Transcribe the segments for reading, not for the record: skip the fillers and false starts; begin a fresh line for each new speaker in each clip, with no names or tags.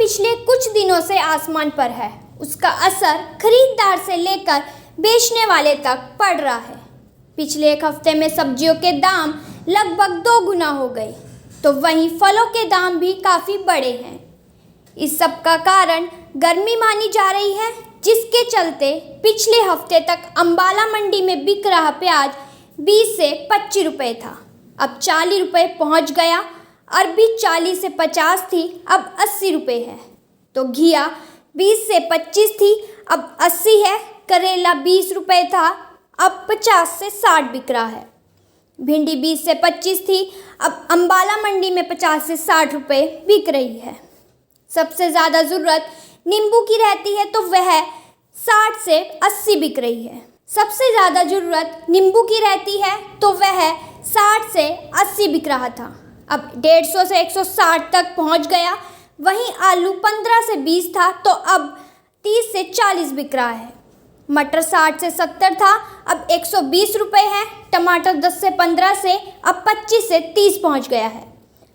पिछले कुछ दिनों से आसमान पर है। उसका असर खरीदार से लेकर बेचने वाले तक पड़ रहा है। पिछले एक हफ्ते में सब्जियों के दाम लगभग 2 गुना हो गए, तो वहीं फलों के दाम भी काफ़ी बढ़े हैं। इस सब का कारण गर्मी मानी जा रही है, जिसके चलते पिछले हफ्ते तक अम्बाला मंडी में बिक रहा प्याज 20 से 25 रुपये था, अब 40 रुपये पहुँच गया। अरबी 40 से 50 थी, अब 80 रुपये है। तो घिया 20 से 25 थी, अब 80 है। करेला 20 रुपये था, अब 50 से 60 बिक रहा है। भिंडी 20 से 25 थी, अब अम्बाला मंडी में 50 से 60 रुपये बिक रही है। सबसे ज़्यादा ज़रूरत नींबू की रहती है, तो वह 60 से 80 बिक रही है। सबसे ज़्यादा ज़रूरत नींबू की रहती है, तो वह 60 से 80 बिक रहा था, अब 150 से 160 तक पहुंच गया। वहीं आलू 15 से 20 था, तो अब 30 से 40 बिक रहा है। मटर 60 से 70 था, अब 120 रुपये है। टमाटर 10 से 15 से अब 25 से 30 पहुंच गया है।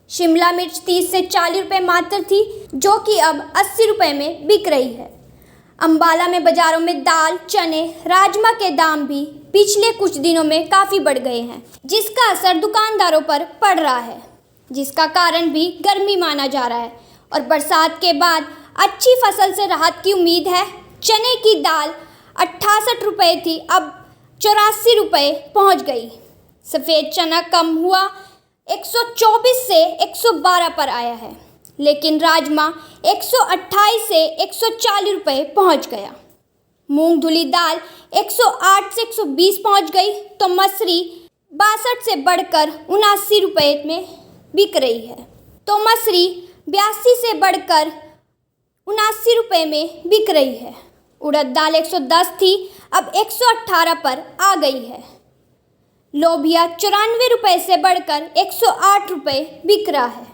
शिमला मिर्च 30 से 40 रुपये मात्र थी, जो कि अब 80 रुपये में बिक रही है। अम्बाला में बाज़ारों में दाल, चने, राजमा के दाम भी पिछले कुछ दिनों में काफ़ी बढ़ गए हैं, जिसका असर दुकानदारों पर पड़ रहा है, जिसका कारण भी गर्मी माना जा रहा है। और बरसात के बाद अच्छी फसल से राहत की उम्मीद है। चने की दाल 68 रुपये थी, अब 84 रुपये पहुंच गई। सफ़ेद चना कम हुआ, 124 से 112 पर आया है, लेकिन राजमा 128 से 140 रुपये पहुँच गया। मूंग धुली दाल 108 से 120 पहुँच गई, तो मसूरी 62 से बढ़कर 79 रुपये में बिक रही है। तो मसूरी 82 से बढ़कर 79 रुपये में बिक रही है। उड़द दाल 110 थी, अब 118 पर आ गई है। लोबिया 94 रुपये से बढ़कर 108 रुपये बिक रहा है।